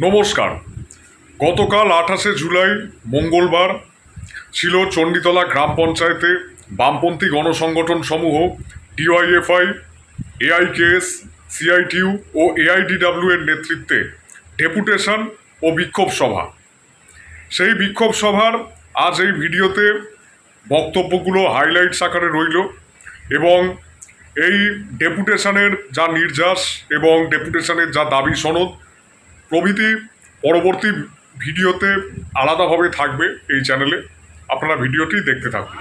নমস্কার। গতকাল 28শে জুলাই মঙ্গলবার ছিল চণ্ডীতলা গ্রাম পঞ্চায়েতে বামপন্থী গণসংগঠন সমূহ ডিওয়াইএফআই, এআইকেএস, সিআইটিইউ ও এআইডিডব্লিউ এর নেতৃত্বে ডেপুটেশন ও বিক্ষোভ সভা। সেই বিক্ষোভ সভার আজ এই ভিডিওতে বক্তব্যগুলো হাইলাইটস আকারে রইল এবং এই ডেপুটেশনের যা নির্যাস এবং ডেপুটেশনের যা দাবি সনদ প্রভৃতি পরবর্তী ভিডিওতে আলাদাভাবে থাকবে এই চ্যানেলে। আপনারা ভিডিওটি দেখতে থাকুন।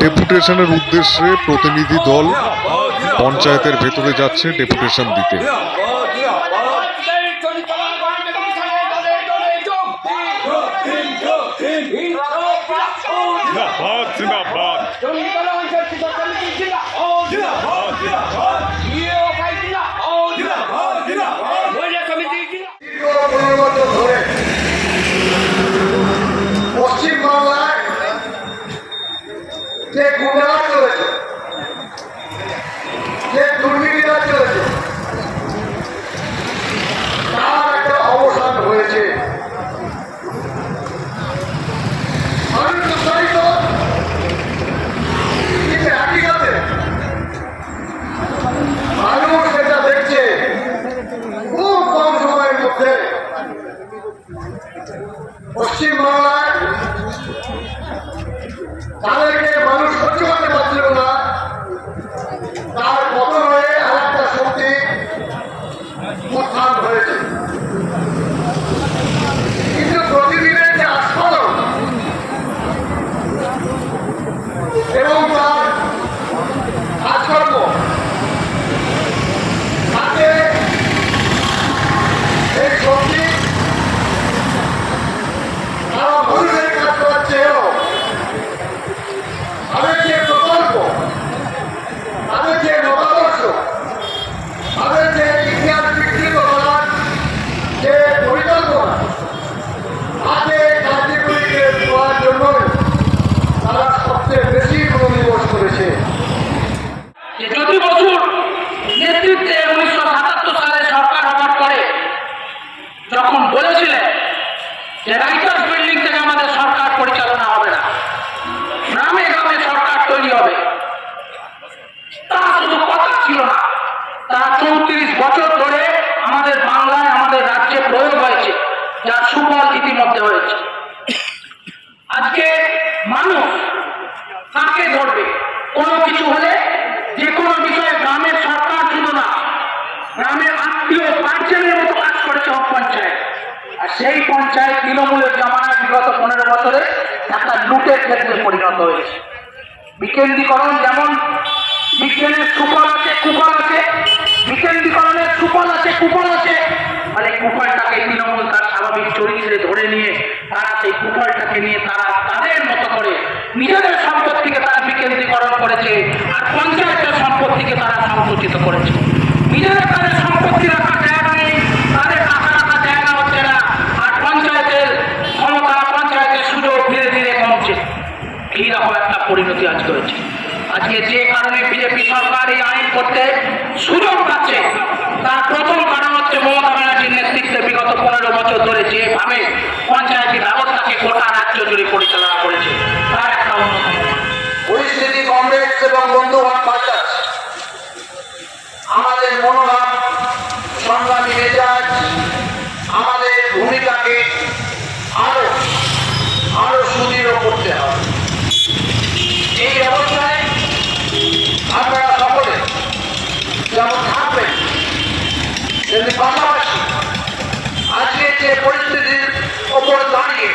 ডেপুটেশনের উদ্দেশ্যে প্রতিনিধি দল পঞ্চায়েতের ভেতরে যাচ্ছে ডেপুটেশন দিতে। যে গুন্ডা চলেছে, যে দুর্নীতিটা চলেছে, তার একটা অবসান হয়েছে। আমি উৎসাহিত, কিন্তু একই সাথে মানুষ এটা দেখছে খুব কম সময়ের মধ্যে পশ্চিমবাংলায় তাদেরকে মানুষ সহ্য করতে পারছিল না, তার পতন হয়ে আর একটা শক্তি উত্থান হয়েছে। কিন্তু প্রতিদিনের যে আস্ফালন এবং তার কাজকর্ম তাতে এই শক্তি তারা মানুষের কাজ করার চেয়েও তাদের যে প্রকল্প, তাদের যে মতাদর্শ, তাদের যে ইতিহাস বিকৃত করার যে পরিকল্পনা তাতে কার্যকরীকে করার জন্য তারা সবচেয়ে বেশি মনোনিবেশ করেছে। জ্যোতি বসুর নেতৃত্বে 1977 সালে সরকার হবার পরে যখন বলেছিলেন যে রাইটার্স বিল্ডিং থেকে আমাদের সরকার পরিচালনা হবে না, গ্রামে গ্রামে সরকার তৈরি হবে, তা শুধু কথা ছিল না, তা 34 বছর ধরে আমাদের বাংলায় আমাদের রাজ্যে প্রয়োগ হয়েছে, যার সুফল ইতিমধ্যে হয়েছে। আজকে মানুষ কাকে ধরবে? কোনো কিছু হলে যে কোনো বিষয়ে গ্রামের সরকার শুধু না, গ্রামের আত্মীয় পাঁচজনের মতো কাজ করেছে পঞ্চায়েত। আর সেই পঞ্চায়েত তৃণমূলের জামানায় বিগত 15 বছরে একটা লুটের ক্ষেত্রে পরিণত হয়েছে। বিকেন্দ্রীকরণ যেমন বিজ্ঞানের সুফল আছে কুফল আছে, বিকেন্দ্রীকরণের সুফল আছে কুফল আছে, মানে কুফলটাকে তৃণমূল তার স্বাভাবিক চরিত্রে ধরে নিয়ে তারা সেই কুফলটাকে নিয়ে তারা তাদের মতো করে নিজেদের সম্পত্তিকে তারা বিকেন্দ্রীকরণ করেছে, আর পঞ্চায়েতের সম্পত্তিকে তারা সংকুচিত করেছে। নিজেদের তাদের সম্পত্তি রাখার জায়গা নেই, তাদের টাকা রাখার জায়গা হচ্ছে না, আর পঞ্চায়েতের ক্ষমতা, পঞ্চায়েতের সুযোগ ধীরে ধীরে কমছে। এইরকম একটা পরিণতি আজকে হয়েছে। আজকে যে কারণে বিজেপি সরকার এই আইন করতে সুযোগ পাচ্ছে, তার প্রথম কারণ হচ্ছে মমতা ব্যানার্জির নেতৃত্বে বিগত 15 বছর ধরে যেভাবে পঞ্চায়েতি ব্যবস্থাকে গোটা রাজ্য জুড়ে পরিচালনা করেছে, তার একটা অন্যতম। পরিস্থিতি কমরেডস এবং বন্ধুবান পাল্টাচ্ছে। আমাদের মনোভাব, সংগ্রামী মেজাজ, আমাদের ভূমিকাকে আরো আরো সুদৃঢ় করতে হবে। এই অবস্থায় আপনারা সকলে যেমন থাকবেন, তেমনি পাশাপাশি আজকে যে পরিস্থিতির ওপর দাঁড়িয়ে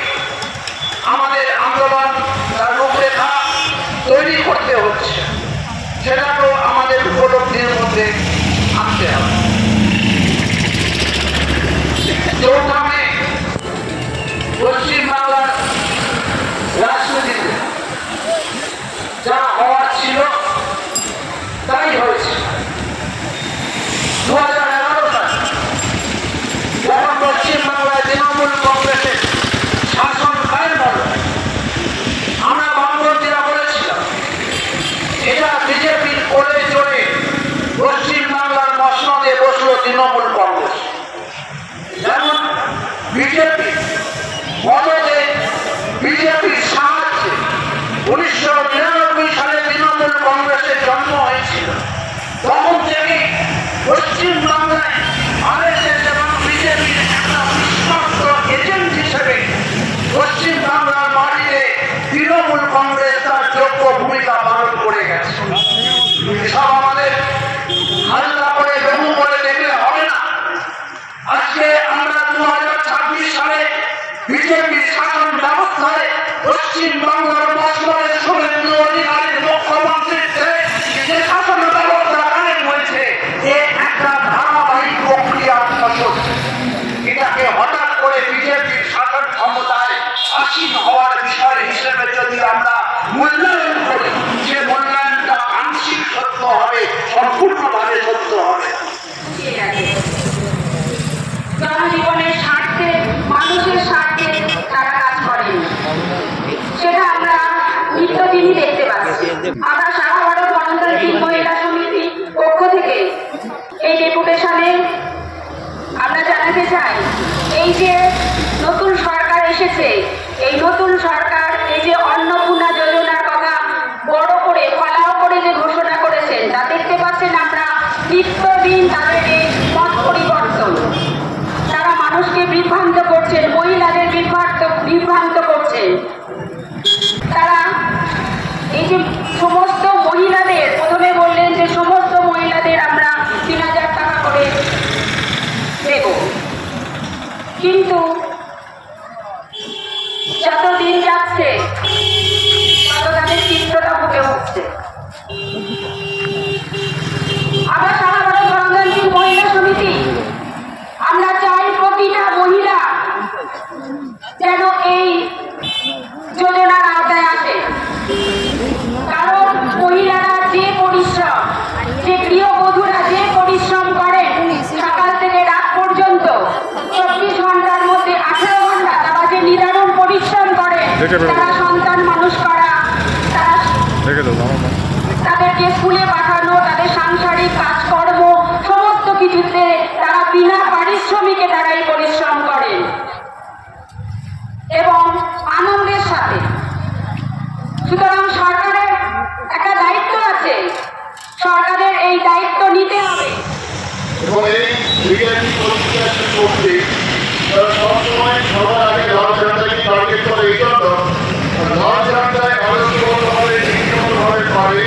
আমাদের আন্দোলন তার রূপরেখা তৈরি করতে হচ্ছে, সেটাকেও আমাদের উপলব্ধির মধ্যে আনতে হবে। চৌদ্দমে পশ্চিমবাংলার রাজনীতিতে যা হওয়ার ছিল তাই হয়েছে। 2011 সালে যখন পশ্চিমবাংলায় তৃণমূল কংগ্রেসের শাসন কায়েম হল, আমরা বামপন্থীরা বলেছিলাম এটা বিজেপির কোলে চড়ে পশ্চিমবাংলার মসনদে বসল তৃণমূল কংগ্রেস। যেমন বিজেপি মদতে, বিজেপির সাহায্যে 1999 সালে তৃণমূল কংগ্রেসের জন্ম হয়েছিল। তখন থেকে পশ্চিমবাংলায় আরএসএস এবং বিজেপির একটা বিশ্বস্ত এজেন্ট হিসেবে পশ্চিমবাংলার মাটিতে তৃণমূল কংগ্রেস তার যোগ্য ভূমিকা পালন করে গেছে। এসব আমাদের হাল্লা করে বেবু করে দেখলে হবে না। আজকে আমরা 2026 সালে বিজেপির শাসন ব্যবস্থায় পশ্চিমবাংলার মসনদে শুভেন্দু অধিকারীর মুখ্যমন্ত্রীত্বে যে শাসন ব্যবস্থা কায়েম হয়েছে, এ একটা ধারাবাহিক প্রক্রিয়ার ফসল। এটাকে হঠাৎ করে বিজেপির শাসন ক্ষমতায় আসীন হওয়ার বিষয় হিসেবে যদি আমরা মূল্যায়ন করি, সে মূল্যায়নটা আংশিক সত্য হবে, সম্পূর্ণভাবে সত্য হবে। জনজীবনের স্বার্থে, মানুষের স্বার্থে তারা কাজ করেন, সেটা আমরা নিত্যদিনই দেখতে পাচ্ছি। আমরা সারা ভারত গণতান্ত্রিক মহিলা সমিতি পক্ষ থেকে এই ডেপুটেশনে আমরা জানাতে চাই, এই যে নতুন সরকার এসেছে, এই নতুন সরকার এই যে অন্নপূর্ণা যোজনার কথা বড় করে ফলাও করে যে ঘোষণা করেছেন, তা দেখতে পাচ্ছেন আমরা নিত্যদিন তাদের এই মত পরিবর্তন। তারা মানুষকে বিভ্রান্ত করছেন, মহিলাদের বিভ্রান্ত করছেন। তারা সমস্ত মহিলাদের, প্রথমে বললেন যে সমস্ত মহিলাদের আমরা 3,000 টাকা করে দেব, কিন্তু যত দিন যাচ্ছে তত তাদের চিত্রটা ফুটে উঠছে। আমরা সারা ভারত গণতান্ত্রিক মহিলা সমিতি আমরা চাই প্রতিটা মহিলা যেন এই যোজনার আওতায় আসে, কারণ মহিলারা যে পরিশ্রম, যে গৃহবধূরা যে পরিশ্রম করেন সকাল থেকে রাত পর্যন্ত 24 ঘন্টার মধ্যে 18 ঘন্টা তারা যে নিদারুণ পরিশ্রম করেন, তারা সন্তান মানুষ করা, তারা তাদেরকে স্কুলে পাঠানো, তাদের সাংসারিক কাজকর্ম সমস্ত কিছুতে তারা বিনা পারিশ্রমিকে তারা এই পরিশ্রম করেন এবং আনন্দের সাথে। সুতরাং সরকারের একটা দায়িত্ব আছে, সরকারের এই দায়িত্ব নিতে হবে। এবং এই বিজেপি পরিষ্কার করতে তারা সবসময় সবার আগে লাল ঝান্ডাকে টার্গেট করে এই জন্য লাল ঝান্ডায় আলোচনাভাবে নির্দিষ্টভাবে পারে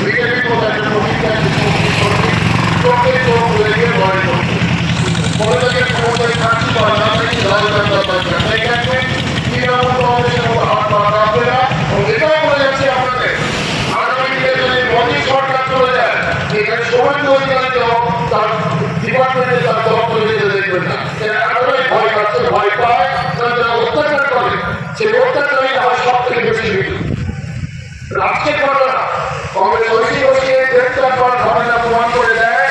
বিজেপি কোথায় একটা পরিষ্কার চোখে চোখ লেগে ভয় করছে পরে থেকে ক্ষমতায় থাকতে পারে না নাকি লাল ঝান্ডা পাচ্ছে সেই ক্ষেত্রে তৃণমূল কংগ্রেসের মতো হাত পা কাঁপবে না। এবং এটাও বলে যাচ্ছি আপনাদের আগামী দিনে যদি মোদী সরকার চলে যায় এখানে শুভেন্দু অধিকারী তার ডিপার্টমেন্টে তার দপ্তরে যেতে দেখবেন না। এতটাই ভয় পাচ্ছে, ভয় পায় যারা অত্যাচার করে সেই অত্যাচারই হয় সব থেকে বেশি ভিড়। রাজ্যের ঘটনা কংগ্রেস ঐশী বসিয়ে গ্রেপ্তার করার ঘটনা প্রমাণ করে দেয়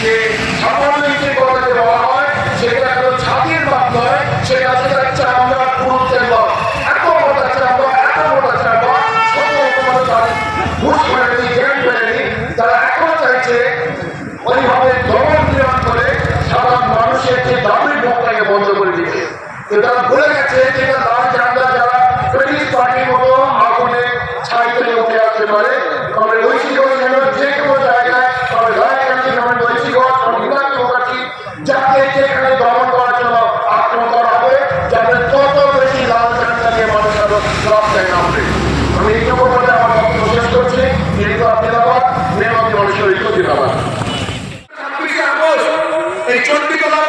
যে সামান্য ইঞ্চের কথা যে বলা হয় সেটা কোনো ছাতির বাদ নয়, সেটা হচ্ছে আমরা পুরুষের লড়। এত মোটা চাপা, এত মোটা চাপা ঘুষ মেরেনি, জ্ঞান মেরেনি, তারা এখন চাইছে ওইভাবে দমন নিয়ন্ত্রণ করে সাধারণ মানুষের যে দাবির ভোগটাকে বন্ধ করে দিতে। তো তারা ভুলে গেছে যে লাল ঝান্ডা যারা ব্রিটিশ পার্টির মতো আগুনে ছাই থেকে উঠে আসতে পারে, তবে ঐশীগঞ্জ যে কোনো জায়গায় তবে রায়গঞ্জ যেমন ঐশীগঞ্জ বিভাগী যাকে যেখানে দমন করার জন্য আক্রমণ করা হবে যাতে তত বেশি লাল ঝান্ডা নিয়ে মানুষ আরো রাস্তায় নামবে। আমি এই নম্বর বলে আমার বক্তব্য শেষ করছি। জিন্দাবাদ, মেহমান মানুষের জিন্দাবাদ। 26 আগস্ট এই চণ্ডীতলার